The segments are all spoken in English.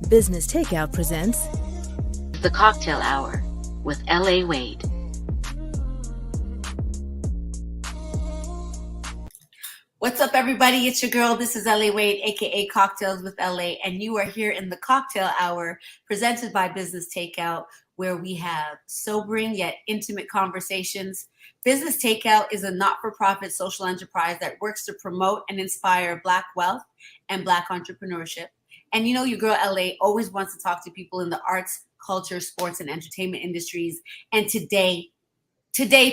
Business Takeout presents The Cocktale Hour with L.A. Wade. What's up, everybody? It's your girl. This is L.A. Wade, aka Cocktails with L.A., and you are here in the Cocktale Hour presented by Business Takeout, where we have sobering yet intimate conversations. Business Takeout is a not-for-profit social enterprise that works to promote and inspire Black wealth and Black entrepreneurship. And you know, your girl L.A. always wants to talk to people in the arts, culture, sports, and entertainment industries. And today,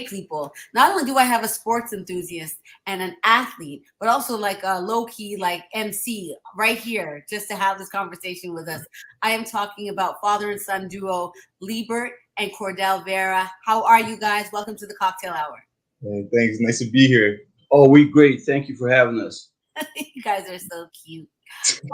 people, not only do I have a sports enthusiast and an athlete, but also like a low-key like MC right here just to have this conversation with us. I am talking about father and son duo Lebert and Cordell Veira. How are you guys? Welcome to the Cocktale Hour. Hey, thanks. Nice to be here. Oh, we great. Thank you for having us. You guys are so cute.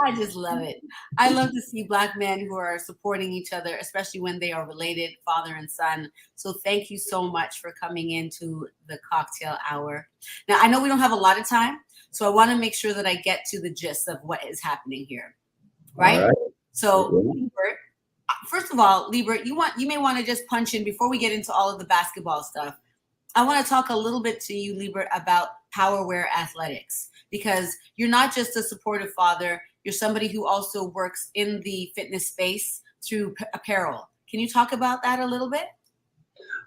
I just love it. I love to see Black men who are supporting each other, especially when they are related, father and son. So thank you so much for coming into the Cocktale Hour. Now, I know we don't have a lot of time, so I want to make sure that I get to the gist of what is happening here. Right? All right. So, Lebert, first of all, Lebert, you may want to just punch in before we get into all of the basketball stuff. I want to talk a little bit to you, Lebert, about Powerwear Athletics, because you're not just a supportive father, you're somebody who also works in the fitness space through apparel. Can you talk about that a little bit?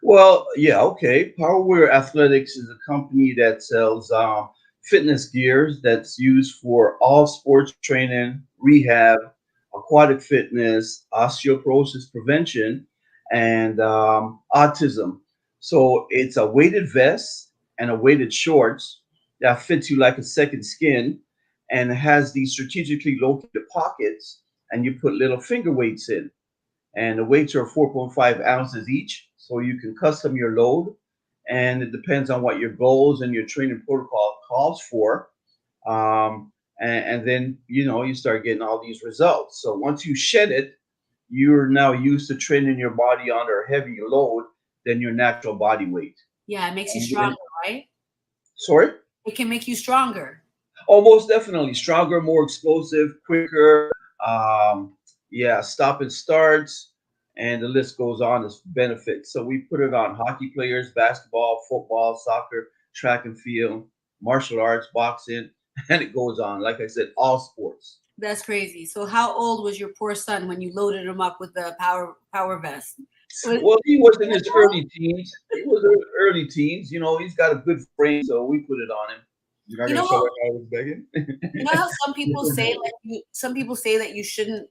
Well, yeah, okay. Powerwear Athletics is a company that sells fitness gears that's used for all sports training, rehab, aquatic fitness, osteoporosis prevention, and autism. So it's a weighted vest and a weighted shorts that fits you like a second skin, and has these strategically located pockets, and you put little finger weights in, and the weights are 4.5 ounces each, so you can custom your load, and it depends on what your goals and your training protocol calls for. And then you start getting all these results. So once you shed it, you're now used to training your body under a heavier load than your natural body weight. Yeah, it makes you stronger, right? Sorry? It can make you stronger. Oh, most definitely. Stronger, more explosive, quicker. Stop and starts, and the list goes on as benefits. So we put it on hockey players, basketball, football, soccer, track and field, martial arts, boxing, and it goes on. Like I said, all sports. That's crazy. So how old was your poor son when you loaded him up with the power vest? Well, he was in his early teens. He was in early teens. He's got a good frame, so we put it on him. You're not gonna show it how I was begging. You know how some people say that you shouldn't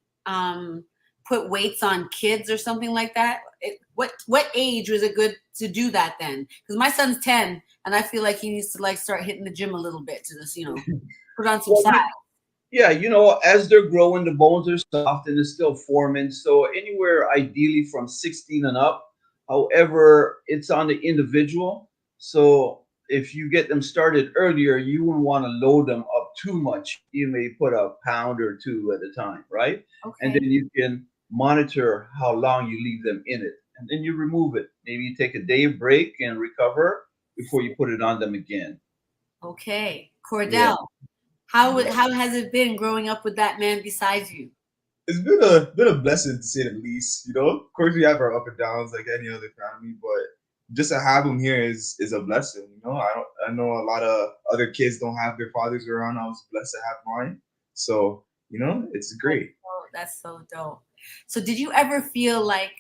put weights on kids or something like that. What age was it good to do that then? Because my son's 10, and I feel like he needs to start hitting the gym a little bit to just put on some size. Yeah, as they're growing, the bones are soft and it's still forming. So anywhere ideally from 16 and up. However, it's on the individual. So if you get them started earlier, you wouldn't want to load them up too much. You may put a pound or two at a time, right? Okay. And then you can monitor how long you leave them in it. And then you remove it. Maybe you take a day break and recover before you put it on them again. Okay. Cordell. Yeah. How has it been growing up with that man beside you? It's been a blessing, to say the least. Of course we have our up and downs like any other family, but just to have him here is a blessing. I know a lot of other kids don't have their fathers around. I was blessed to have mine, so it's great. That's so dope. So did you ever feel like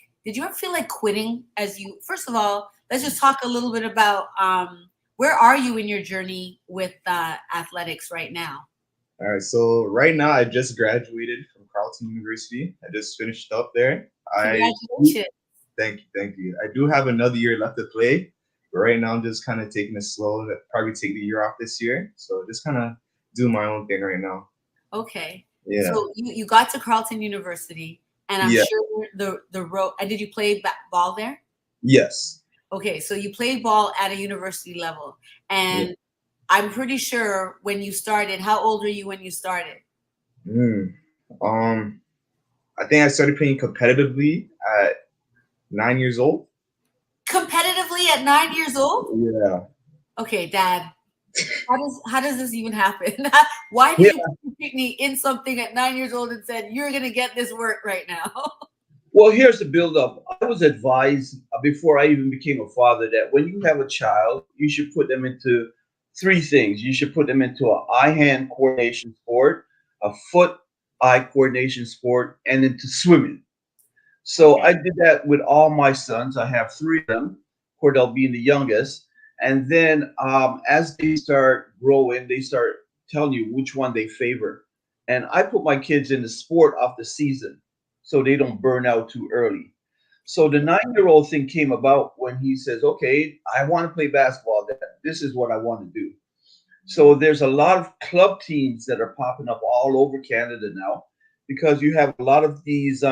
quitting? First of all, let's just talk a little bit about where are you in your journey with athletics right now? All right. So right now, I just graduated from Carleton University. I just finished up there. Congratulations. Thank you. I do have another year left to play, but right now I'm just kind of taking it slow. I'll probably take the year off this year. So just kind of do my own thing right now. Okay. Yeah. So you got to Carleton University, and I'm sure the road. Did you play ball there? Yes. Okay, so you played ball at a university level, and I'm pretty sure when you started, how old were you when you started? I think I started playing competitively at 9 years old. Competitively at 9 years old? Yeah. Okay, Dad. How does this even happen? Why did Yeah. you put me in something at 9 years old and said you're gonna get this work right now? Well, here's the build-up. I was advised before I even became a father that when you have a child, you should put them into three things. You should put them into a eye-hand coordination sport, a foot-eye coordination sport, and into swimming. So Okay. I did that with all my sons. I have three of them, Cordell being the youngest. And then as they start growing, they start telling you which one they favor. And I put my kids in the sport of the season so they don't burn out too early. So the 9-year-old thing came about when he says, okay, I want to play basketball. This is what I want to do. So there's a lot of club teams that are popping up all over Canada now because you have a lot of these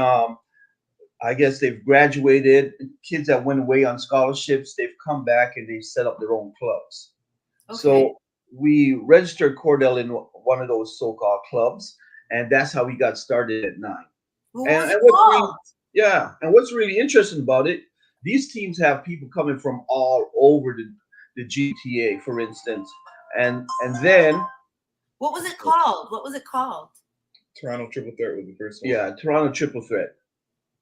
I guess they've graduated, kids that went away on scholarships, they've come back and they've set up their own clubs. Okay. So we registered Cordell in one of those so-called clubs, and that's how we got started at 9. Well, what was And it what's really, called? yeah, and what's really interesting about it, these teams have people coming from all over the GTA, for instance, and then What was it called? What was it called? Toronto Triple Threat was the first one. yeah, Toronto Triple Threat.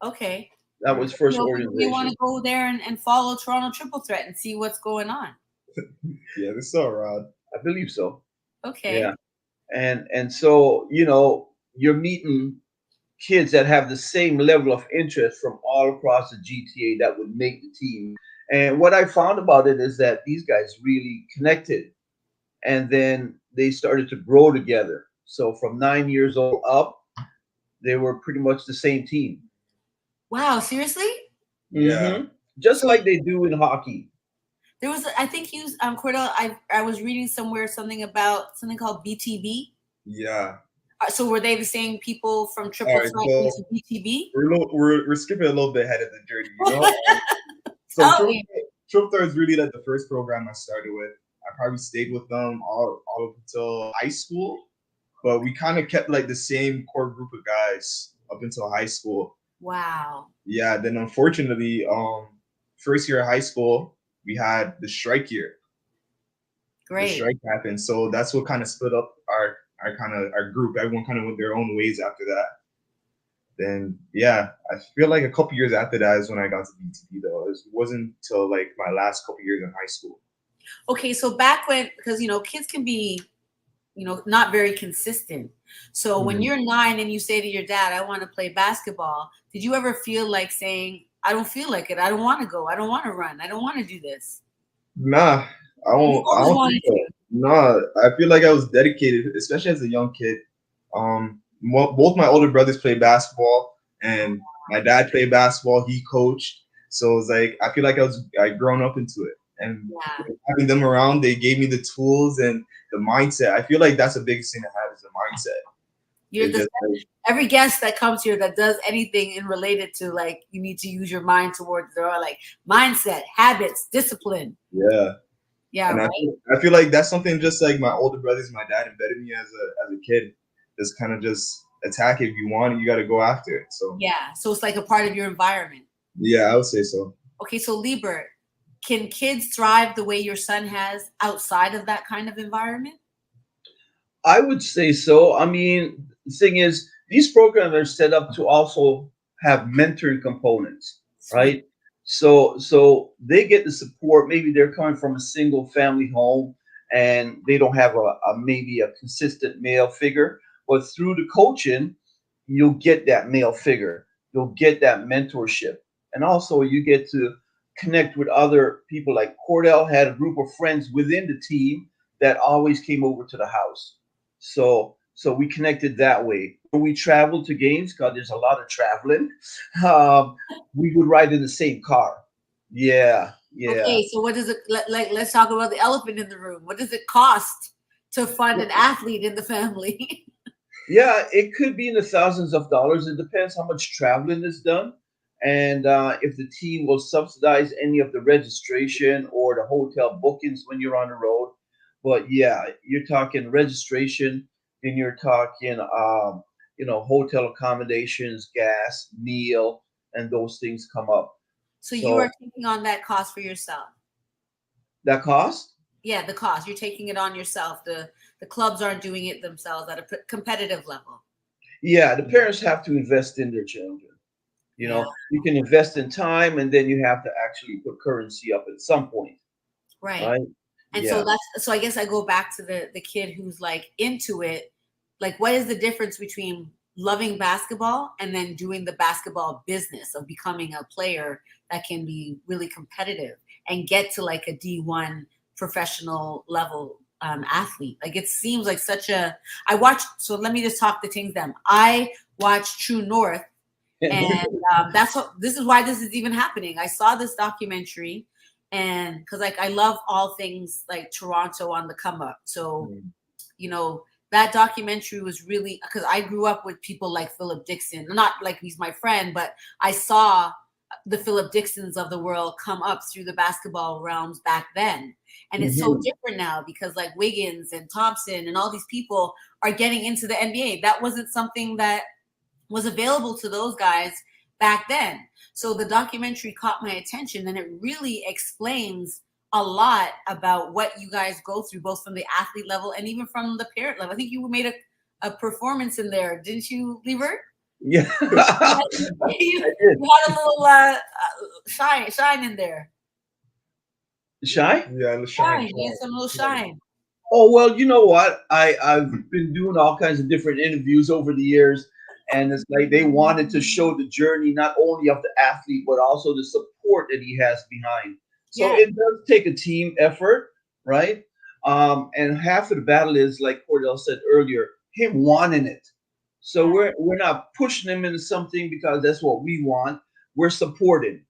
Okay. That was first You organization. want to go there and follow Toronto Triple Threat and see what's going on. Yeah, this is all Rod. I believe so. Okay. Yeah. And so you're meeting kids that have the same level of interest from all across the GTA that would make the team. And what I found about it is that these guys really connected, and then they started to grow together. So from 9 years old up, they were pretty much the same team. Wow, seriously? Yeah. Just So- like they do in hockey. There was, I think you, Cordell, I was reading somewhere something about something called BTB. Yeah. So were they the same people from Triple All right, Threat so- into BTB? We're skipping a little bit ahead of the journey, you know? So Tell me. Triple Threat is really like the first program I started with. I probably stayed with them all up until high school, but we kind of kept like the same core group of guys up until high school. Wow. Yeah, then unfortunately, first year of high school, we had the strike year. The Great. strike happened, so that's what kind of split up our group. Everyone kind of went their own ways after that. Then yeah, I feel like a couple years after that is when I got to BTB though. It wasn't until like my last couple years in high school. Okay, so back when, because kids can be, not very consistent. So when you're 9 and you say to your dad, "I want to play basketball," did you ever feel like saying, "I don't feel like it. I don't want to go. I don't want to run. I don't want to do this"? Nah, I always don't wanted think so. Nah, I feel like I was dedicated, especially as a young kid. Both my older brothers played basketball, and my dad played basketball. He coached, so it's like I feel like I grown up into it, and Yeah. having them around, they gave me the tools and the mindset. I feel like that's the biggest thing to have is the mindset. You're It's the, just like- every guest that comes here that does anything in related to like you need to use your mind towards, they're all like mindset, habits, discipline. yeah. Yeah, And right. I feel like that's something just like my older brothers, my dad embedded me as a kid. Just kind of just attack it. If you want it, you got to go after it. So Yeah. So it's like a part of your environment. yeah, I would say so. Okay, so Lebert, can kids thrive the way your son has outside of that kind of environment? I would say so. I mean, the thing is, these programs are set up to also have mentoring components, right? So they get the support. Maybe they're coming from a single family home and they don't have maybe a consistent male figure, but through the coaching, you'll get that male figure. You'll get that mentorship, and also you get to connect with other people. Like Cordell had a group of friends within the team that always came over to the house. So we connected that way. When we traveled to games, because there's a lot of traveling, we would ride in the same car. Yeah. Okay, so what does it let's talk about the elephant in the room. What does it cost to fund an athlete in the family? Yeah, it could be in the thousands of dollars. It depends how much traveling is done, and if the team will subsidize any of the registration or the hotel bookings when you're on the road. But yeah, you're talking registration, then you're talking, hotel accommodations, gas, meal, and those things come up. So you are taking on that cost for yourself. That cost? Yeah, the cost. You're taking it on yourself. The clubs aren't doing it themselves at a competitive level. Yeah, the parents have to invest in their children. You Yeah, know, you can invest in time, and then you have to actually put currency up at some point, right. right? And so Yeah. I guess I go back to the kid who's like into it. Like, what is the difference between loving basketball and then doing the basketball business of becoming a player that can be really competitive and get to like a D1 professional level athlete? Like, it seems like such a. I watched. So let me just talk the things. Them. I watched True North, and this is why this is even happening. I saw this documentary, and because like I love all things like Toronto on the come up. So you know, that documentary was really, because I grew up with people like Philip Dixon, not like he's my friend, but I saw the Philip Dixons of the world come up through the basketball realms back then. And it's so Mhm. different now because like Wiggins and Thompson and all these people are getting into the NBA. That wasn't something that was available to those guys back then. So the documentary caught my attention, and it really explains a lot about what you guys go through, both from the athlete level and even from the parent level. I think you made a performance in there, didn't you, Lebert? Yeah. You I did. had a little shine in there. Shy? Yeah, let's Shine. shine. You had some little shine. Oh well, you know what? I've been doing all kinds of different interviews over the years, and it's like they wanted to show the journey not only of the athlete but also the support that he has behind. So Yeah. it does take a team effort, right? And half of the battle is like Cordell said earlier, him wanting it. So we're not pushing him into something because that's what we want. We're supporting,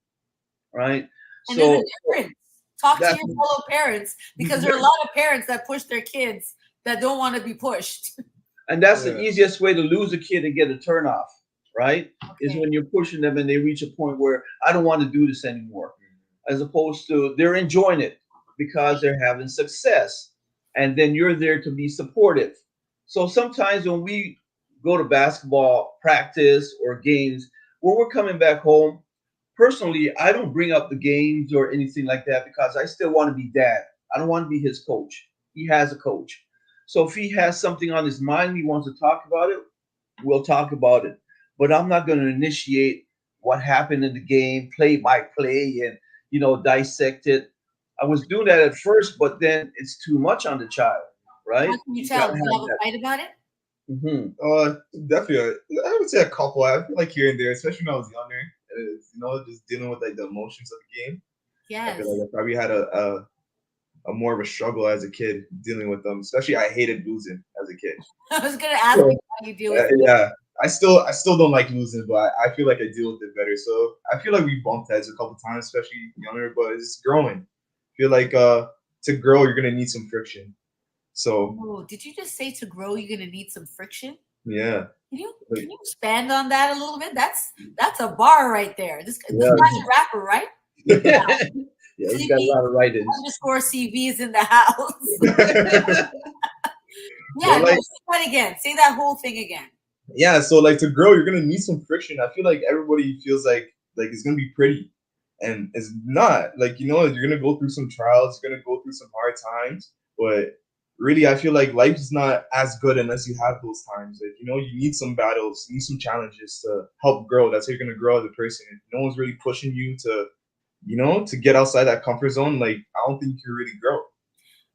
right? And there's a So difference. Talk to that's your fellow parents, because there are a lot of parents that push their kids that don't want to be pushed. And that's the Yeah. easiest way to lose a kid and get a turn off, right? Is Okay. when you're pushing them and they reach a point where I don't want to do this anymore, as opposed to they're enjoying it because they're having success. And then you're there to be supportive. So sometimes when we go to basketball practice or games, when we're coming back home, personally, I don't bring up the games or anything like that because I still want to be dad. I don't want to be his coach. He has a coach. So if he has something on his mind, he wants to talk about it, we'll talk about it. But I'm not going to initiate what happened in the game, play by play, and dissect it. I was doing that at first, but then it's too much on the child, How right? can you You tell? gotta Did you have have a that. fight about it? Definitely. I would say a couple. I feel like here and there, especially when I was younger, just dealing with like the emotions of the game. I Yes. feel like I probably had a more of a struggle as a kid dealing with them. Especially, I hated losing as a kid. I was gonna ask you So, how you deal with it. yeah, I still don't like losing, but I feel like I deal with it better. So I feel like we bumped heads a couple times, especially younger, but it's growing. I feel like to grow, you're gonna need some friction. So Oh, did you just say to grow you're gonna need some friction? yeah, Can you like, can you expand on that a little bit? That's a bar right there. This Yeah. guy's a rapper, right? Yeah, he's got a CB lot of write-ins. underscore CV is in the house. but Yeah, no, like say that again. Say that whole thing again. yeah, so like to grow, you're gonna need some friction. I feel like everybody feels like it's gonna be pretty, and it's not. Like you're gonna go through some trials, you're gonna go through some hard times, but really, I feel like life is not as good unless you have those times. Like you need some battles, you need some challenges to help grow. That's how you're gonna grow as a person. If no one's really pushing you to get outside that comfort zone, like I don't think you can really grow.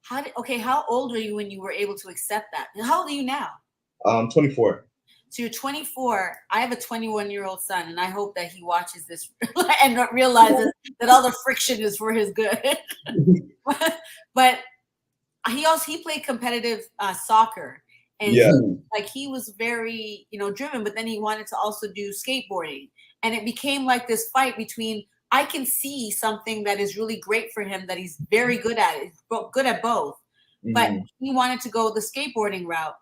How old were you when you were able to accept that? And how old are you now? 24. So you're 24. I have a 21-year-old son, and I hope that he watches this and realizes that all the friction is for his good. But he played competitive soccer, and Yeah. like he was very driven. But then he wanted to also do skateboarding, and it became like this fight between. I can see something that is really great for him that he's very good at. He's good at both, but Mhm. he wanted to go the skateboarding route.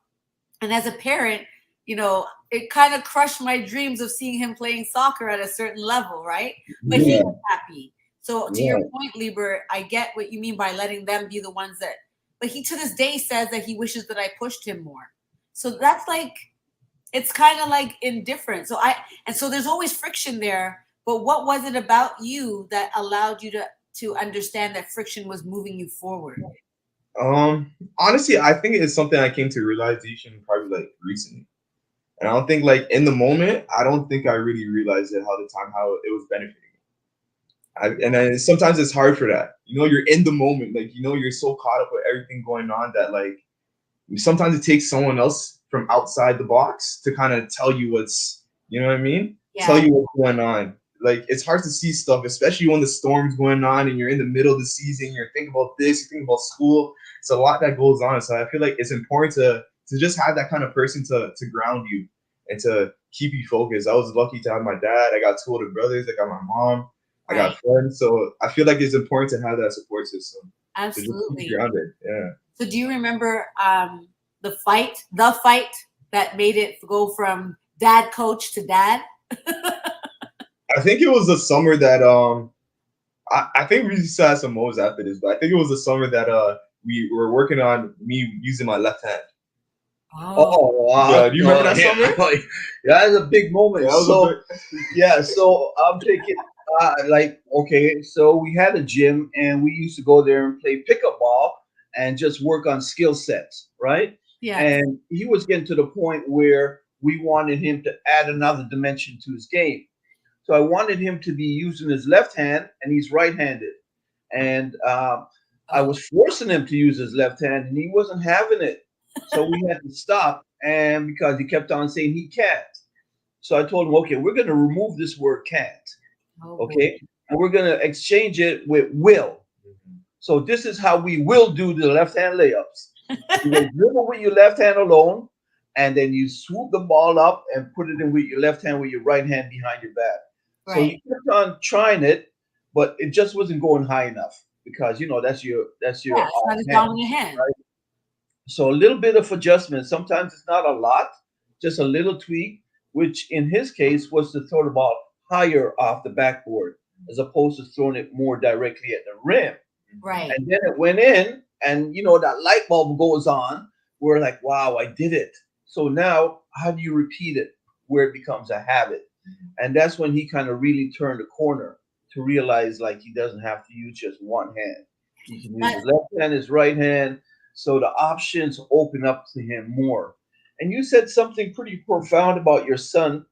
And as a parent, it kind of crushed my dreams of seeing him playing soccer at a certain level, right? But he Yeah, was happy. So to your yeah. point, Lieber, I get what you mean by letting them be the ones that. But he to this day says that he wishes that I pushed him more. So that's like it's kind of like indifferent. So there's always friction there. But what was it about you that allowed you to understand that friction was moving you forward? Honestly, I think it's something I came to realization probably like recently. And I don't think like in the moment, I don't think I really realized it how it was benefiting me. And then sometimes it's hard for that. You're in the moment, like you're so caught up with everything going on that like sometimes it takes someone else from outside the box to kind of tell you what's, you know what I mean? Yeah. Tell you what's going on. Like it's hard to see stuff, especially when the storm's going on and you're in the middle of the season. You're thinking about this, you're thinking about school. It's a lot that goes on. So I feel like it's important to just have that kind of person to ground you and to keep you focused. I was lucky to have my dad. I got two older brothers. I got my mom. I got friends. So I feel like it's important to have that support system. Absolutely. To just keep you grounded. Yeah. So do you remember the fight that made it go from dad coach to dad? I think it was the summer that I think we still had some moves after this, but I think it was the summer that we were working on me using my left hand. Oh wow! Yeah, do you remember that summer? Yeah, that's a big moment. So I'm thinking, okay, so we had a gym and we used to go there and play pickup ball and just work on skill sets, right? Yeah. And he was getting to the point where we wanted him to add another dimension to his game. So I wanted him to be using his left hand, and he's right-handed. And I was forcing him to use his left hand, and he wasn't having it. So we had to stop, and because he kept on saying he can't. So I told him, okay, we're going to remove this word can't, okay? And we're going to exchange it with will. So this is how we will do the left-hand layups. You will dribble with your left hand alone, and then you swoop the ball up and put it in with your left hand with your right hand behind your back. Right. So he kept on trying it, but it just wasn't going high enough because that's your it's not his dominant hand. Right? So a little bit of adjustment. Sometimes it's not a lot, just a little tweak, which in his case was to throw the ball higher off the backboard as opposed to throwing it more directly at the rim. Right. And then it went in, and that light bulb goes on. We're like, wow, I did it. So now, how do you repeat it where it becomes a habit? And that's when he kind of really turned the corner to realize like he doesn't have to use just one hand. He can use his left hand, his right hand. So the options open up to him more. And you said something pretty profound about your son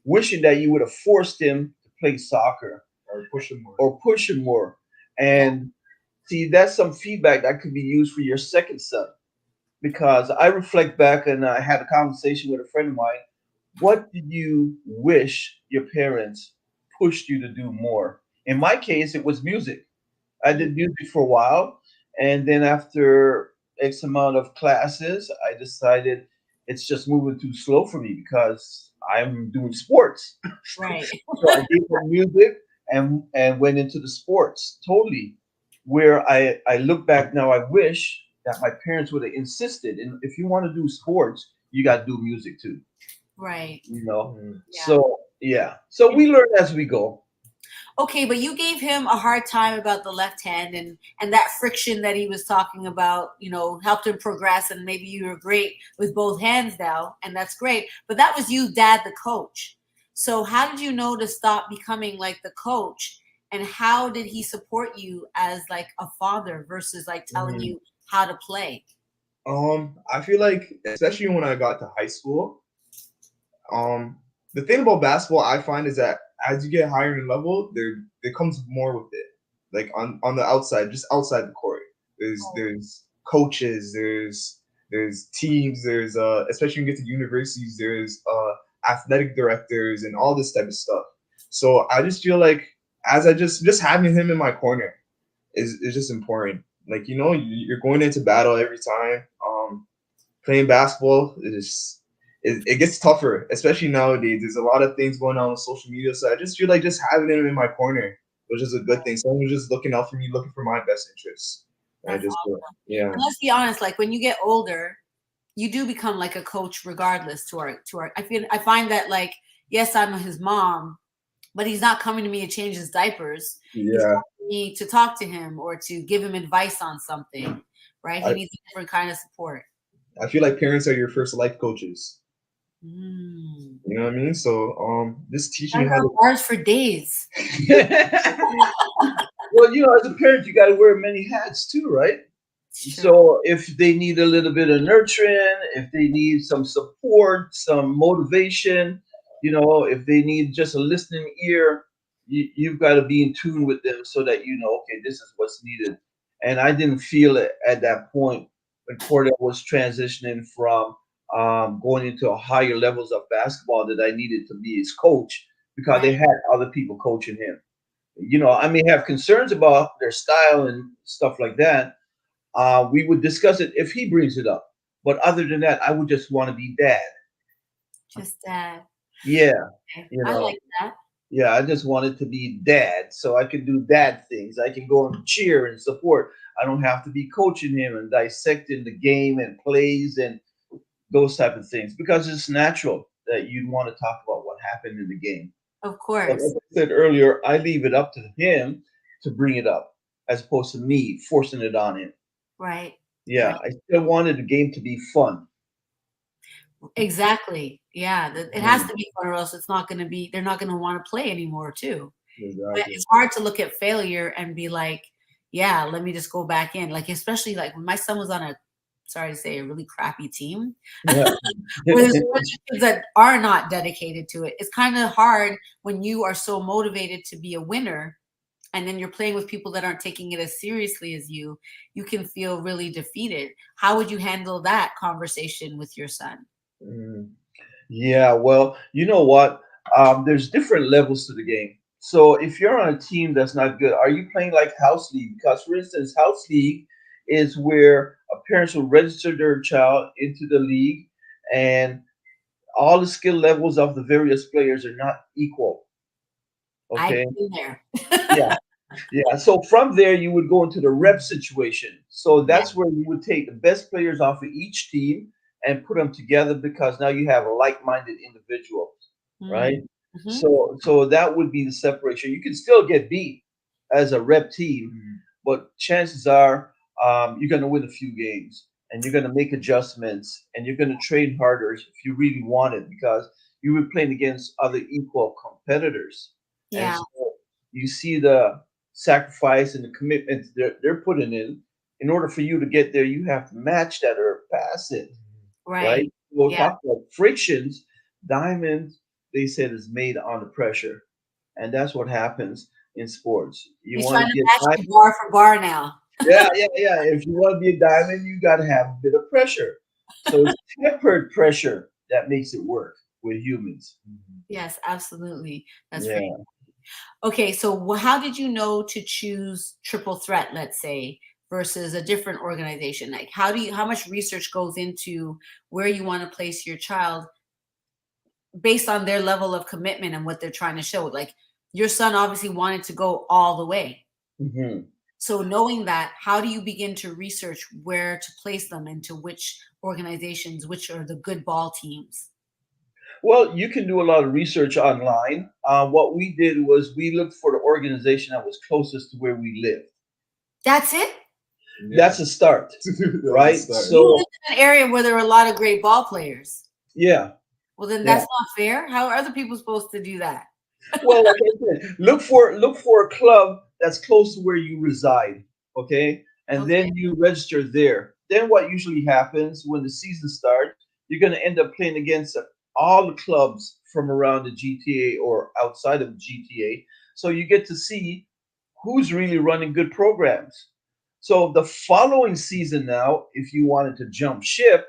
wishing that you would have forced him to play soccer or push him more. And see, that's some feedback that could be used for your second son. Because I reflect back and I had a conversation with a friend of mine. What did you wish your parents pushed you to do more? In my case, it was music. I did music for a while. And then after X amount of classes, I decided it's just moving too slow for me because I'm doing sports. Right. So I gave up music and went into the sports totally. Where I look back now, I wish that my parents would have insisted. And if you want to do sports, you got to do music too. Right. Yeah. So we learn as we go. Okay, but you gave him a hard time about the left hand and that friction that he was talking about, helped him progress, and maybe you were great with both hands now, and that's great. But that was you, dad, the coach. So how did you know to stop becoming like the coach, and how did he support you as like a father versus like telling you how to play? I feel like, especially when I got to high school, the thing about basketball I find is that as you get higher in level, there comes more with it. Like on the outside, just outside the court, there's coaches, there's teams, there's especially when you get to universities, there's athletic directors and all this type of stuff. So I just feel like as I just having him in my corner is just important. Like you're going into battle every time. Playing basketball it gets tougher, especially nowadays. There's a lot of things going on social media, so I just feel like just having him in my corner was just a good thing. Someone was just looking out for me, looking for my best interests. And awesome. And let's be honest, like when you get older, you do become like a coach regardless to our I find that like, yes, I'm his mom, but he's not coming to me to change his diapers. Yeah. He's coming to me to talk to him or to give him advice on something, right? He needs a different kind of support. I feel like parents are your first life coaches. You know what I mean? So just teaching how to bars for days. Well, as a parent, you got to wear many hats too, right? It's true. So if they need a little bit of nurturing, if they need some support, some motivation, if they need just a listening ear, you've got to be in tune with them so that okay, this is what's needed. And I didn't feel it at that point when Cordell was transitioning from going into higher levels of basketball that I needed to be his coach because they Right. had other people coaching him. I may have concerns about their style and stuff like that. We would discuss it if he brings it up. But other than that, I would just want to be dad. Just that. Yeah, Okay. you I know, like that. yeah, I just wanted to be dad so I can do dad things. I can go and cheer and support. I don't have to be coaching him and dissecting the game and plays and those type of things because it's natural that you'd want to talk about what happened in the game. Of But like course. I said earlier, I leave it up to him to bring it up as opposed to me forcing it on him. Right. Yeah, Right. I still wanted the game to be fun. Exactly. Yeah. It has Mm, to be fun or else it's not going to be, they're not going to want to play anymore too. But Exactly. it's hard to look at failure and be like, yeah, let me just go back in. Like, especially like when my son was on a, sorry to say, a really crappy team yeah. where there's a bunch of kids that are not dedicated to it. It's kind of hard when you are so motivated to be a winner and then you're playing with people that aren't taking it as seriously as you can feel really defeated. How would you handle that conversation with your son? Mm. Yeah, well, you know what? There's different levels to the game. So if you're on a team that's not good, are you playing like house league? Because for instance, house league is where parents will register their child into the league, and all the skill levels of the various players are not equal. I've Okay. been there. Yeah. Yeah, so from there you would go into the rep situation. So Yeah. that's where you would take the best players off of each team and put them together because now you have a like-minded individuals, right? Mm-hmm. So that would be the separation. You can still get beat as a rep team, Mhm. but chances are you're going to win a few games and you're going to make adjustments and you're going to train harder if you really want it because you were playing against other equal competitors. And Yeah. so you see the sacrifice and the commitment they're putting in order for you to get there you have to match that or pass it, Right. right? We'll Yeah. talk about frictions. Diamonds, they said, is made under pressure, and that's what happens in sports. You He's want trying to to be a match diamond. you bar for bar now. Yeah. If you want to be a diamond you got to have a bit of pressure, so it's tempered pressure that makes it work with humans. Mhm. Yes, absolutely. That's great. Yeah. Okay, so how did you know to choose Triple Threat, let's say, versus a different organization? Like, how much research goes into where you want to place your child based on their level of commitment and what they're trying to show? Like, your son obviously wanted to go all the way. Hmm. So knowing that, how do you begin to research where to place them into which organizations, which are the good ball teams? Well, you can do a lot of research online. What we did was we looked for the organization that was closest to where we live. That's it? Yeah. That's a start, That was a right? start. You So live in an area where there are a lot of great ball players. yeah, Well, then yeah. that's not fair. How are other people supposed to do that? Well, like I said, look for a club that's close to where you reside, okay? And Okay. then you register there. Then what usually happens when the season starts, you're going to end up playing against all the clubs from around the GTA or outside of GTA. So you get to see who's really running good programs. So the following season now, if you wanted to jump ship,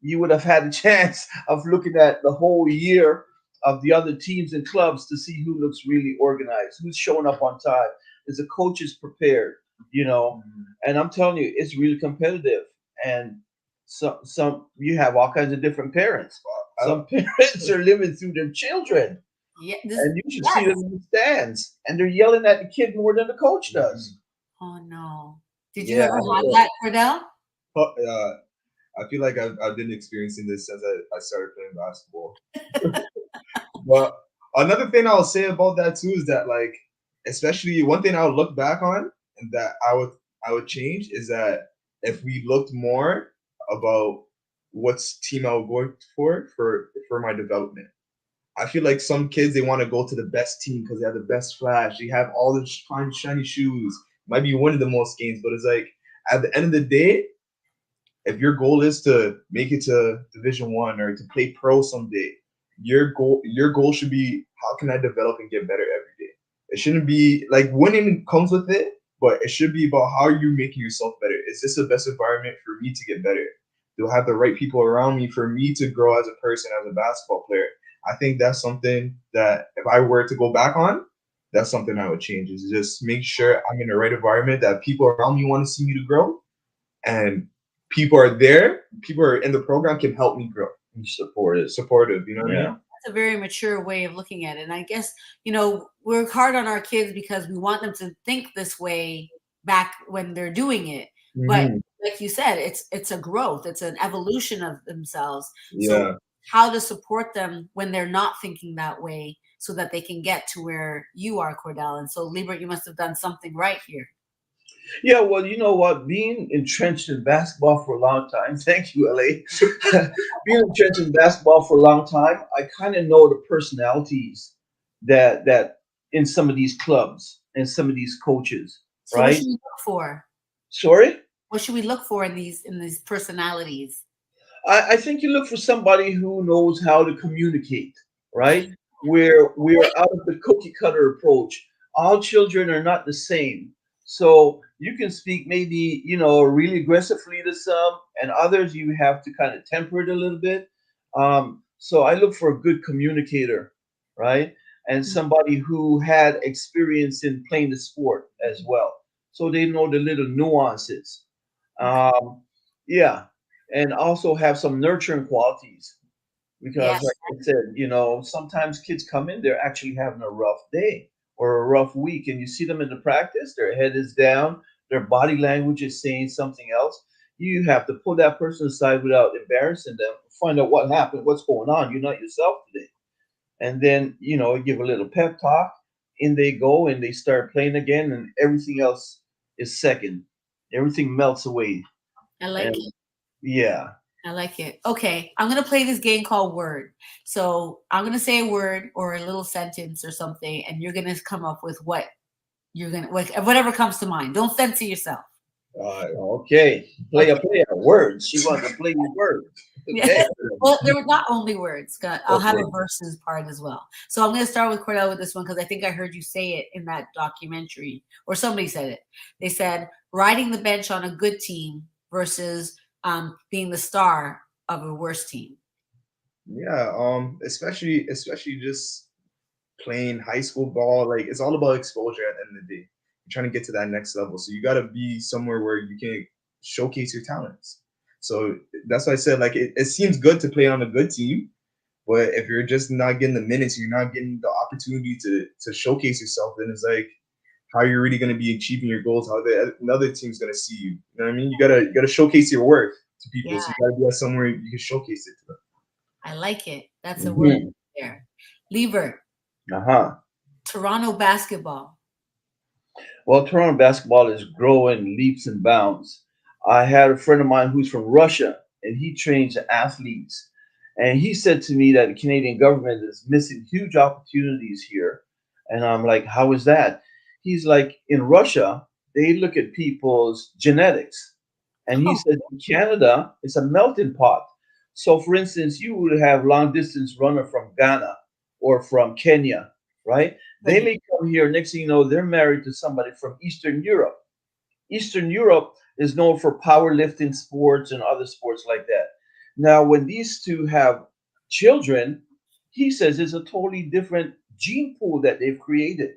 you would have had a chance of looking at the whole year of the other teams and clubs to see who looks really organized, who's showing up on time, is the coaches prepared, you know. Mhm. And I'm telling you, it's really competitive. And some you have all kinds of different parents. I- Some parents are living through their children, Yeah. and you should see Yes. them in the stands, and they're yelling at the kid more than the coach does. Oh no. Did you Yeah. ever have that, Cordell? But, I feel like I've been experiencing this since I started playing basketball. But another thing I'll say about that too is that, like, especially one thing I would look back on and that I would change is that if we looked more about what's team I would go for my development. I feel like some kids they want to go to the best team because they have the best flash. They have all the shiny shoes. Might be winning the most games, but it's like at the end of the day, if your goal is to make it to Division 1 or to play pro someday, your goal should be how can I develop and get better every day. It shouldn't be like winning comes with it, but it should be about how you're making yourself better. Is this the best environment for me to get better? Do I have the right people around me for me to grow as a person, as a basketball player? I think that's something that if I were to go back on, that's something I would change. Is just make sure I'm in the right environment, that people around me want to see me to grow, and people are there, people are in the program can help me grow. Supportive, you know what I Yeah. mean? That's a very mature way of looking at it. And I guess, we're hard on our kids because we want them to think this way back when they're doing it. But Mhm. like you said, it's a growth, it's an evolution of themselves. So Yeah. how to support them when they're not thinking that way so that they can get to where you are, Cordell. And so, Lebert, you must have done something right here. Yeah, well, you know what? Being entrenched in basketball for a long time, thank you, LA. Being entrenched in basketball for a long time, I kind of know the personalities that in some of these clubs and some of these coaches, So what right? should we look for? Sorry? What should we look for in these personalities? I think you look for somebody who knows how to communicate, right? We're out of the cookie cutter approach. All children are not the same. So you can speak maybe, really aggressively to some, and others you have to kind of temper it a little bit. So I look for a good communicator, right? And somebody who had experience in playing the sport as well. So they know the little nuances. Um, yeah, and also have some nurturing qualities because, Yes. like I said, sometimes kids come in, they're actually having a rough day or a rough week, and you see them in the practice, their head is down, their body language is saying something else. You have to pull that person aside without embarrassing them, find out what happened, what's going on. You're not yourself today. And then, give a little pep talk. In they go and they start playing again, and everything else is second. Everything melts away. I like And it. yeah. I like it. Okay, I'm gonna play this game called Word. So I'm gonna say a word or a little sentence or something, and you're gonna come up with whatever comes to mind. Don't censor yourself. Okay. Okay. Play our words. She wants to play with words. Yeah. Okay. Well, there were not only words. I'll have Okay. a verses part as well. So I'm gonna start with Cordell with this one because I think I heard you say it in that documentary, or somebody said it. They said riding the bench on a good team versus being the star of a worse team. Yeah. Especially just playing high school ball. Like it's all about exposure at the end of the day. You're trying to get to that next level. So you gotta be somewhere where you can showcase your talents. So that's why I said like it seems good to play on a good team, but if you're just not getting the minutes, you're not getting the opportunity to showcase yourself, then it's like how you're really going to be achieving your goals, how another team's going to see you. You know what I mean? You gotta showcase your work to people. Yeah, So you gotta be at somewhere you can showcase it to them. I like it. That's a word Mhm. there. Lever, Uh-huh. Toronto basketball. Well, Toronto basketball is growing leaps and bounds. I had a friend of mine who's from Russia, and he trains athletes. And he said to me that the Canadian government is missing huge opportunities here. And I'm like, how is that? He's like, in Russia, they look at people's genetics. And he Oh, said, in Canada, it's a melting pot. So, for instance, you would have long distance runner from Ghana or from Kenya, right? They goodness. may come here. Next thing you know, they're married to somebody from Eastern Europe. Eastern Europe is known for powerlifting sports and other sports like that. Now, when these two have children, he says it's a totally different gene pool that they've created.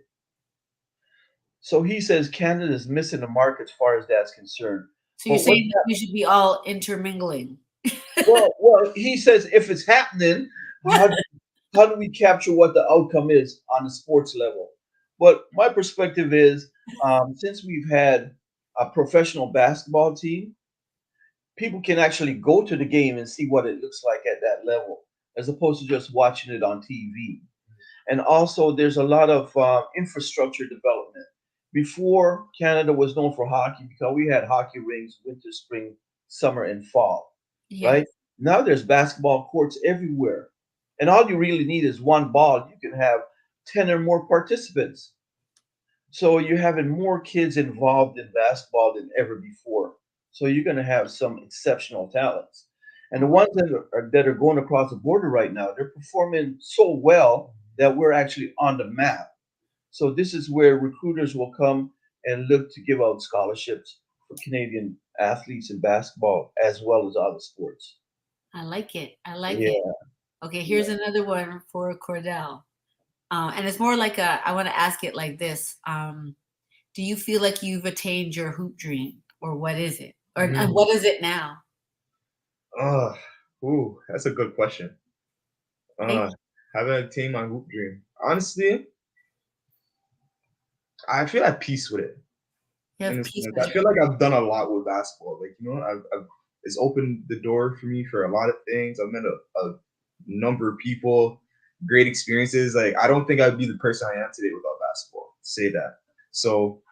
So he says Canada is missing the mark as far as that's concerned. So you're But what saying that we should be all intermingling. well, he says if it's happening, how how do we capture what the outcome is on the sports level? But my perspective is, since we've had a professional basketball team, people can actually go to the game and see what it looks like at that level, as opposed to just watching it on TV. And also, there's a lot of infrastructure development. Before, Canada was known for hockey because we had hockey rinks winter, spring, summer, and fall, Yes. right? Now there's basketball courts everywhere. And all you really need is one ball. You can have 10 or more participants. So you're having more kids involved in basketball than ever before. So you're going to have some exceptional talents. And the ones that are going across the border right now, they're performing so well that we're actually on the map. So this is where recruiters will come and look to give out scholarships for Canadian athletes in basketball as well as other sports. I like it. I like it. Yeah. Okay, here's another one for Cordell. And it's more like I want to ask it like this. Do you feel like you've attained your hoop dream, or what is it? And what is it now? That's a good question. Have I attained my hoop dream? Honestly, I feel at peace with it. I feel like I've done a lot with basketball. Like, I've it's opened the door for me for a lot of things. I've met a number of people, great experiences. Like, I don't think I'd be the person I am today without basketball. To say that. So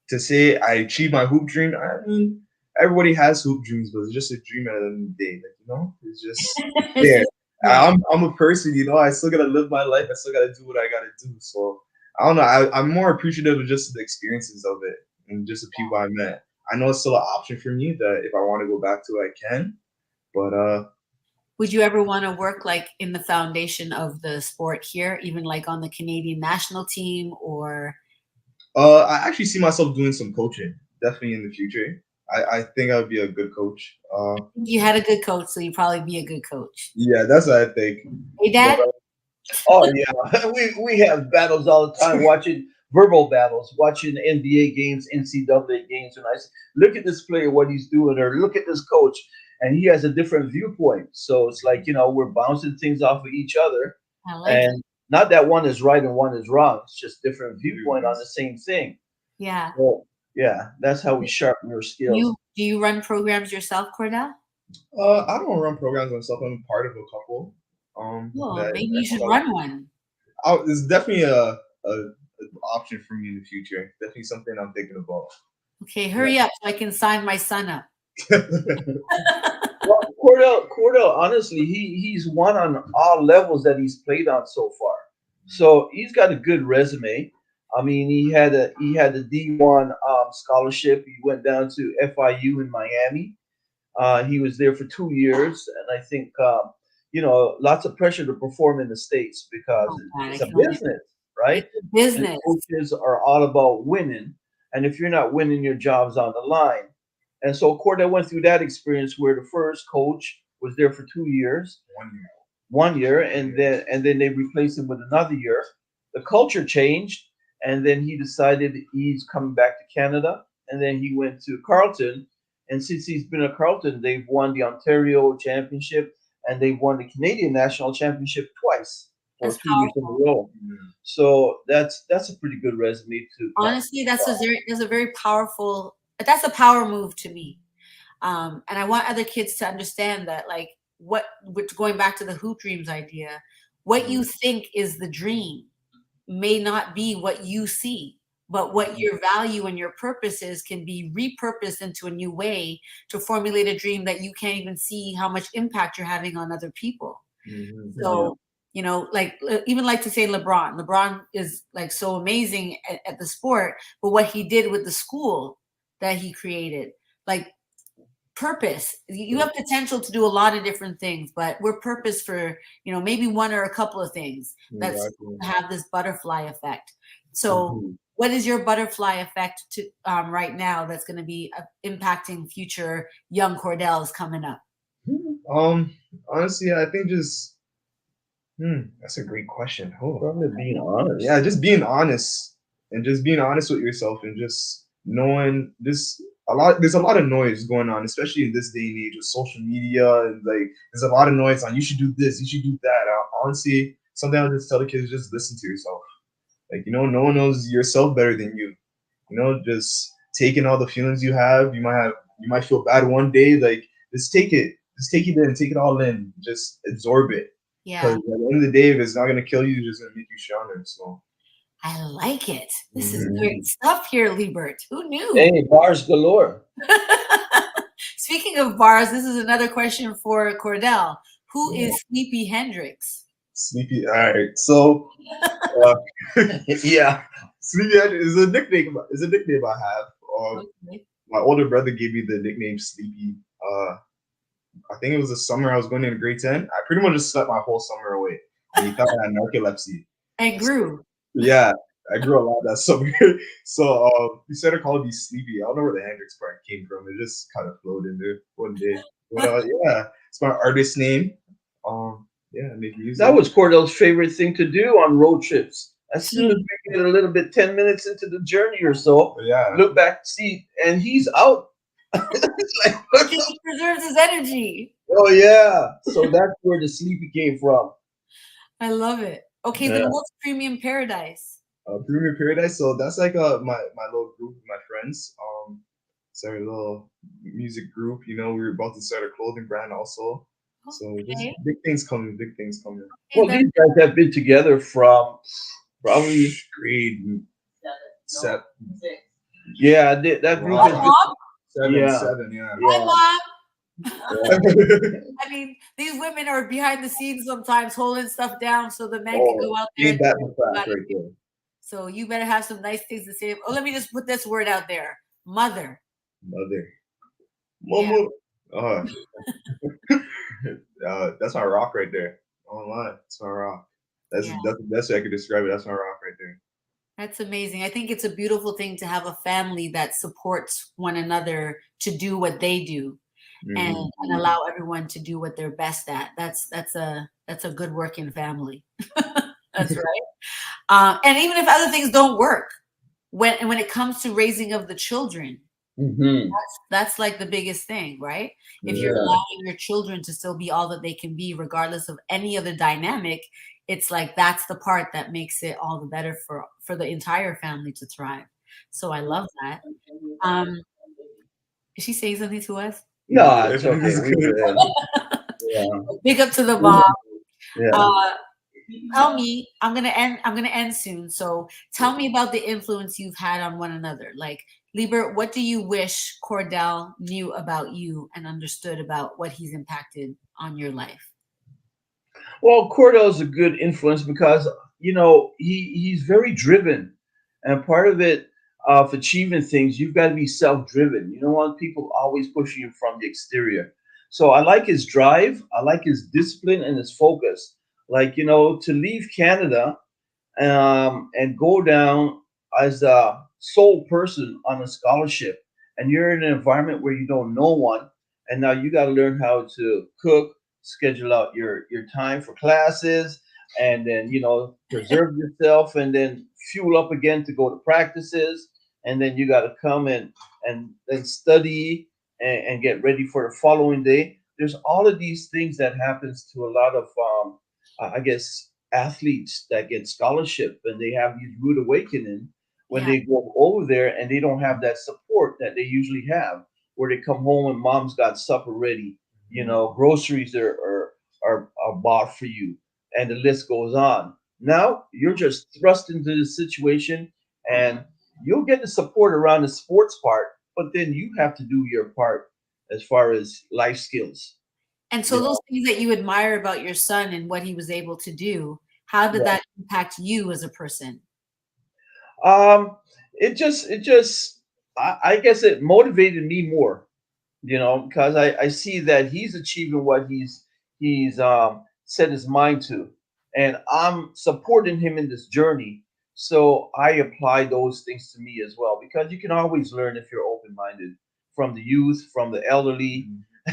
to say I achieved my hoop dream, I mean, everybody has hoop dreams, but it's just a dream at the end of the day. Like, it's just there. I'm a person, I still gotta live my life. I still gotta do what I gotta do. So I don't know. I'm more appreciative of just the experiences of it and just the people I met. I know it's still an option for me that if I want to go back to it, I can. But would you ever want to work like in the foundation of the sport here, even like on the Canadian national team, or? I actually see myself doing some coaching, definitely in the future. I think I would be a good coach. You had a good coach, so you'd probably be a good coach. Yeah, that's what I think. Hey, Dad? Oh, yeah. We have battles all the time, watching verbal battles, watching NBA games, NCAA games. And I say, look at this player, what he's doing, or look at this coach. And he has a different viewpoint. So it's like, we're bouncing things off of each other. I like and it. Not that one is right and one is wrong. It's just different viewpoint on the same thing. Yeah. So, yeah, that's how we sharpen your skills. Do you run programs yourself, Cordell? I don't run programs myself. I'm part of a couple. Maybe you should run one. It's definitely a option for me in the future. Definitely something I'm thinking about. Okay, hurry up so I can sign my son up. Well, Cordell, honestly, he's won on all levels that he's played on so far. So he's got a good resume. I mean, he had a D1 scholarship. He went down to FIU in Miami. He was there for 2 years, and I think lots of pressure to perform in the States because it's a business, right? It's a business. And coaches are all about winning, and if you're not winning, your job's on the line. And so Cordell went through that experience where the first coach was there for 2 years, 1 year, and then they replaced him with another year. The culture changed, and then he decided he's coming back to Canada, and then he went to Carleton. And since he's been at Carleton, they've won the Ontario Championship and they've won the Canadian National Championship twice for 2 years in a row. So that's a pretty good resume too. Honestly, that's a very powerful. That's a power move to me, and I want other kids to understand that, like, going back to the hoop dreams idea, what you think is the dream may not be what you see. But what your value and your purpose is can be repurposed into a new way to formulate a dream that you can't even see how much impact you're having on other people. So, like even like to say LeBron. LeBron is like so amazing at the sport, but what he did with the school that he created, like purpose. You have potential to do a lot of different things, but we're purpose for, maybe one or a couple of things that's have this butterfly effect. So what is your butterfly effect to right now that's going to be impacting future young Cordells coming up? Honestly, I think just that's a great question. Probably being honest. Yeah, just being honest and just being honest with yourself and just knowing there's a lot of noise going on, especially in this day and age with social media, and like there's a lot of noise on you should do this, you should do that. Honestly, something I just tell the kids, just listen to yourself. Like, no one knows yourself better than you. Just taking all the feelings you have. You might feel bad one day. Like, just take it in, take it all in. Just absorb it. Yeah. Because at the end of the day, if it's not gonna kill you, it's just gonna make you stronger. So I like it. This is great stuff here, Lebert. Who knew? Hey, bars galore. Speaking of bars, this is another question for Cordell. Who is Sleepy Hendrix? Sleepy. All right. So, yeah, Sleepy Hendrix is a nickname. I have. my older brother gave me the nickname Sleepy. I think it was the summer I was going into grade 10. I pretty much just slept my whole summer away. And he thought I had narcolepsy. I grew. Yeah, I grew a lot that summer. So he started calling me Sleepy. I don't know where the Hendrix part came from. It just kind of flowed in there one day. But yeah, it's my artist name. Yeah, make music. That was Cordell's favorite thing to do on road trips. As soon as we get a little bit 10 minutes into the journey or so, Yeah. look back, see, and he's out. It's like, He preserves his energy. oh yeah. So that's where the sleepy came from. I love it. Okay, then what's Premium Paradise? Premium Paradise. So that's like my little group of my friends. Started a little music group. You know, we were about to start a clothing brand also. So just big things coming. Big things coming. Well, these guys have been together from probably grade 7. Yeah, that group Hi, has been. Mom. Seven, yeah. Hi, Mom. Yeah. I mean, these women are behind the scenes sometimes holding stuff down so the men can go out there. Ain't that the fact right there? So you better have some nice things to say. Oh, let me just put this word out there. Mother. Mama. That's my rock right there. Online. That's my rock. That's the best way I could describe it. That's my rock right there. That's amazing. I think it's a beautiful thing to have a family that supports one another to do what they do, and allow everyone to do what they're best at. That's a good working family. That's right. And even if other things don't work, when it comes to raising of the children, that's like the biggest thing, right? If you're allowing your children to still be all that they can be, regardless of any other dynamic, it's like that's the part that makes it all the better for the entire family to thrive. So I love that. Is she saying something to us? No, it's okay. Big up to the mom. Yeah. Tell me, I'm gonna end soon. So tell me about the influence you've had on one another. Like, Lebert, what do you wish Cordell knew about you and understood about what he's impacted on your life? Well, Cordell's a good influence because he's very driven, and part of it of achieving things, you've got to be self-driven. You don't want people always pushing you from the exterior. So I like his drive. I like his discipline and his focus. Like, to leave Canada and go down as a sole person on a scholarship, and you're in an environment where you don't know one, and now you got to learn how to cook, schedule out your time for classes, and then preserve yourself, and then fuel up again to go to practices, and then you got to come and then study and get ready for the following day. There's all of these things that happens to a lot of I guess athletes that get scholarship, and they have these rude awakening when they go over there, and they don't have that support that they usually have, where they come home and mom's got supper ready, groceries are bought for you, and the list goes on. Now you're just thrust into the situation, and you'll get the support around the sports part, but then you have to do your part as far as life skills. And so those things that you admire about your son and what he was able to do, how did that impact you as a person? It just I guess it motivated me more, because I see that he's achieving what he's set his mind to, and I'm supporting him in this journey. So I apply those things to me as well, because you can always learn if you're open-minded from the youth, from the elderly,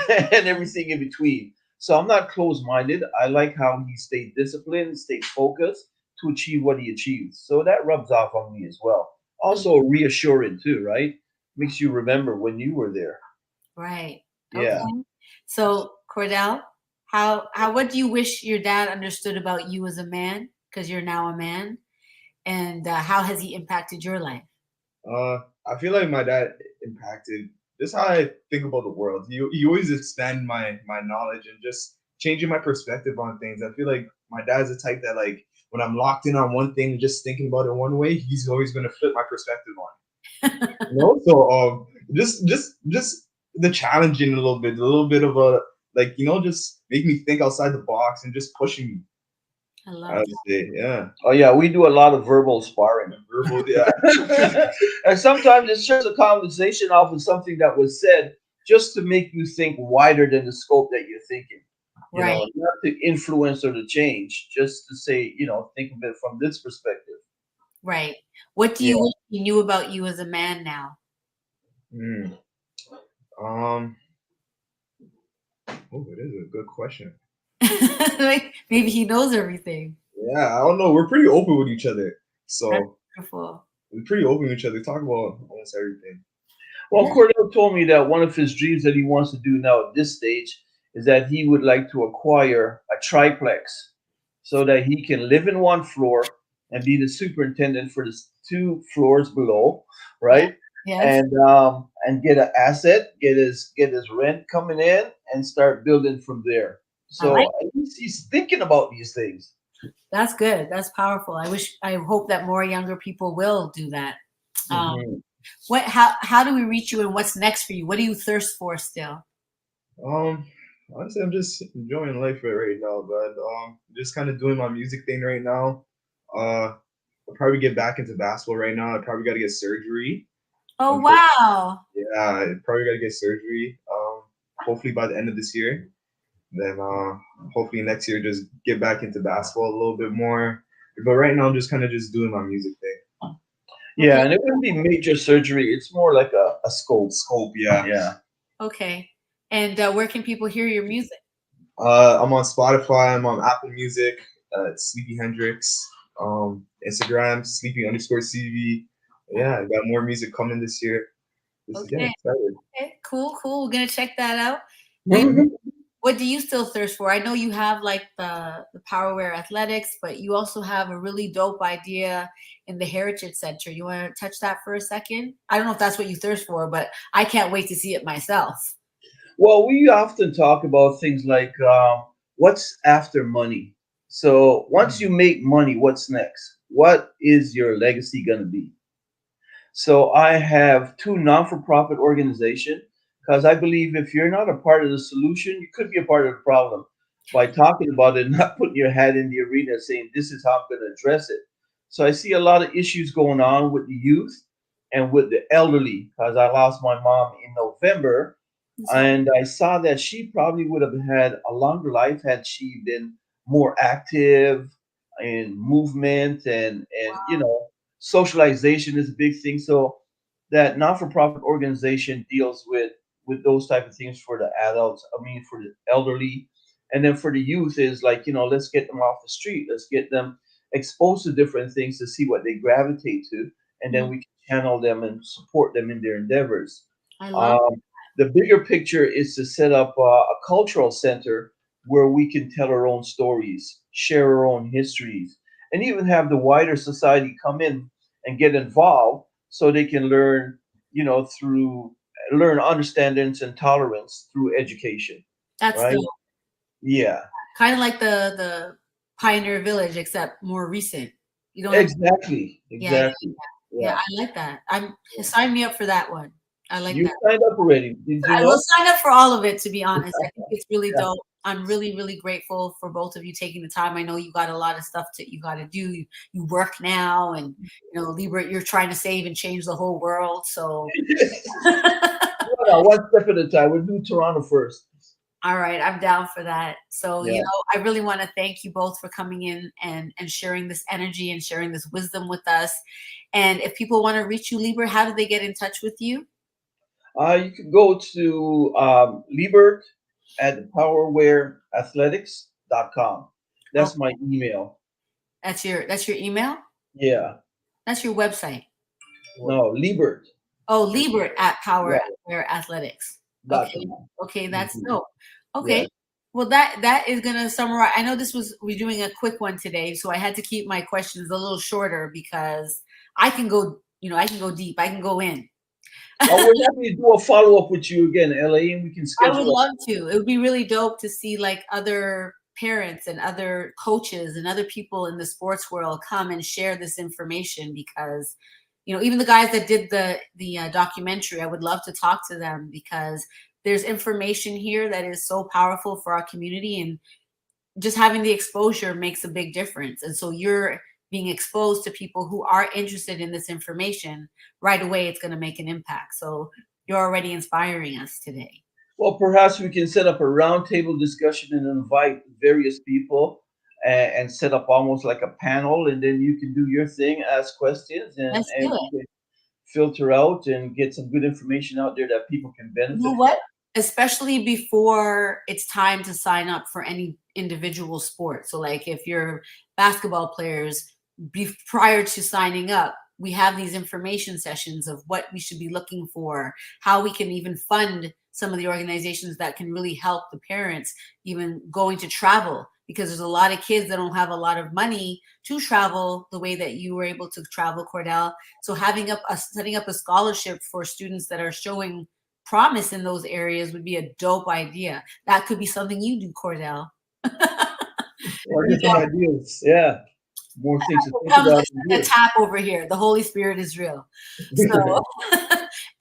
and everything in between. So I'm not closed-minded. I like how he stayed disciplined, stayed focused to achieve what he achieves. So that rubs off on me as well. Also reassuring too, right? Makes you remember when you were there. Right. Yeah. Okay. So Cordell, what do you wish your dad understood about you as a man? Because you're now a man. And how has he impacted your life? I feel like my dad impacted just how I think about the world. He always expand my knowledge and just changing my perspective on things. I feel like my dad's the type that, like, when I'm locked in on one thing and just thinking about it one way, he's always gonna flip my perspective on it. So just the challenging a little bit of a, like, just make me think outside the box and just pushing me. I love Say, yeah. Oh yeah, we do a lot of verbal sparring. verbal. Yeah. And sometimes it's just a conversation off of something that was said just to make you think wider than the scope that you're thinking. Right. Not to influence or to change, just to say, think of it from this perspective. Right. What do Yeah. you wish you knew about you as a man now? Hmm. Oh, it is a good question. Like, maybe he knows everything. Yeah, I don't know. We're pretty open with each other, That's so beautiful. we're pretty open with each other. Talk about almost everything. Well, Yeah. Cordell told me that one of his dreams that he wants to do now at this stage is that he would like to acquire a triplex so that he can live in one floor and be the superintendent for the 2 floors below, Yeah. right? Yes. And get an asset, get his rent coming in, and start building from there. I like So at least he's thinking about these things. That's good. That's powerful. I hope that more younger people will do that. Um, Mhm. how do we reach you and what's next for you? What do you thirst for still? Um, Honestly, I'm just enjoying life right now, but just kind of doing my music thing right now. I'll probably get back into basketball right now. I probably got to get surgery. Oh, Unfortunately, wow. yeah, I probably got to get surgery. Hopefully by the end of this year. Then hopefully next year just get back into basketball a little bit more. But right now I'm just kind of just doing my music thing. Yeah, Okay. and it wouldn't be major surgery. It's more like a scope. Scope, yeah. Yeah. Okay. And where can people hear your music? I'm on Spotify. I'm on Apple Music. Sleepy Hendrix. Instagram Sleepy_CV. Yeah, I got more music coming this year. Yeah, Okay. excited. Okay. Cool. We're gonna check that out. And what do you still thirst for? I know you have like the Power Wear Athletics, but you also have a really dope idea in the Heritage Center. You want to touch that for a second? I don't know if that's what you thirst for, but I can't wait to see it myself. Well, we often talk about things like what's after money. So once you make money, what's next? What is your legacy going to be? So I have 2 non-for-profit organizations because I believe if you're not a part of the solution, you could be a part of the problem by talking about it, not putting your hat in the arena saying this is how I'm going to address it. So I see a lot of issues going on with the youth and with the elderly because I lost my mom in November, So, and I saw that she probably would have had a longer life had she been more active in movement and socialization is a big thing. So that non-for-profit organization deals with those type of things for the adults. I mean, for the elderly, and then for the youth is like let's get them off the street. Let's get them exposed to different things to see what they gravitate to, and then we can channel them and support them in their endeavors. I love. Um, the bigger picture is to set up a cultural center where we can tell our own stories, share our own histories, and even have the wider society come in and get involved so they can learn, understandings and tolerance through education, That's right? the Yeah, kind of like the Pioneer Village, except more recent. You don't have. exactly, Yeah. exactly. Yeah, Yeah, I like that. Sign me up for that one. I like you that. signed up already. Did you I will know? sign up for all of it, to be honest. I think it's really Yeah. dope. I'm really, really grateful for both of you taking the time. I know you got a lot of stuff that you got to do. You work now, and Lebert, you're trying to save and change the whole world. So, No, one step at a time. We'll do Toronto first. all right, I'm down for that. So, Yeah. I really want to thank you both for coming in and sharing this energy and sharing this wisdom with us. And if people want to reach you, Lebert, how do they get in touch with you? You can go to Lebert at powerwareathletics.com. Oh, That's my email. that's your email? Yeah. That's your website. No, Lebert. Oh, Lebert at Power Right. Wear Athletics. Dot Okay. com. Okay, that's Mhm. dope. Okay. Yeah. Well, that is gonna summarize. I know we're doing a quick one today, so I had to keep my questions a little shorter because I can go deep. I can go in. Well, we're happy to do a follow up with you again, LA, and we can I would schedule. love to. It would be really dope to see like other parents and other coaches and other people in the sports world come and share this information because even the guys that did the documentary, I would love to talk to them because there's information here that is so powerful for our community, and just having the exposure makes a big difference. And so you're being exposed to people who are interested in this information, right away it's going to make an impact. So you're already inspiring us today. Well, perhaps we can set up a roundtable discussion and invite various people and set up almost like a panel, and then you can do your thing, ask questions, Let's and do it. we can filter out and get some good information out there that people can You benefit know from. what? Especially before it's time to sign up for any individual sport. So, like if you're basketball players, prior to signing up, we have these information sessions of what we should be looking for, how we can even fund some of the organizations that can really help the parents even going to travel, because there's a lot of kids that don't have a lot of money to travel the way that you were able to travel, Cordell. So setting up a scholarship for students that are showing promise in those areas would be a dope idea. That could be something you do, Cordell. Or get some ideas. Yeah. More things to think Comes about. a tap over here. The Holy Spirit is real. So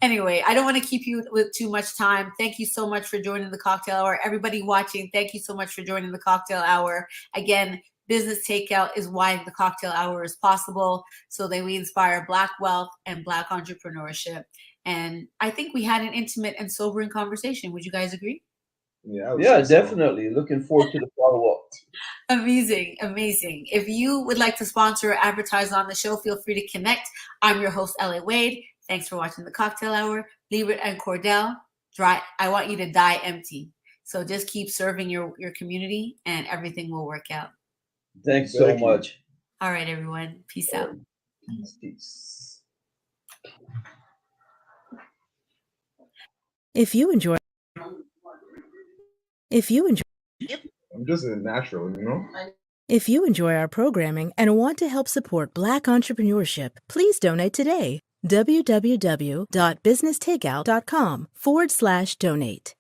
anyway, I don't want to keep you with too much time. Thank you so much for joining the Cocktale Hour. Everybody watching, thank you so much for joining the Cocktale Hour. Again, Business Takeout is why the Cocktale Hour is possible, so that we inspire Black wealth and Black entrepreneurship. And I think we had an intimate and sobering conversation. Would you guys agree? Yeah, I would Yeah, say so. definitely. Looking forward to the follow up. Amazing, amazing. If you would like to sponsor or advertise on the show, feel free to connect. I'm your host, L.A. Wade. Thanks for watching the Cocktale Hour. Lebert and Cordell, I want you to die empty. So just keep serving your community and everything will work out. Thanks so Thank you. much. All right, everyone. Peace out. Peace, peace. If you enjoy I'm just a natural, you know? If you enjoy our programming and want to help support Black entrepreneurship, please donate today. www.businesstakeout.com/donate.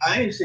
I ain't say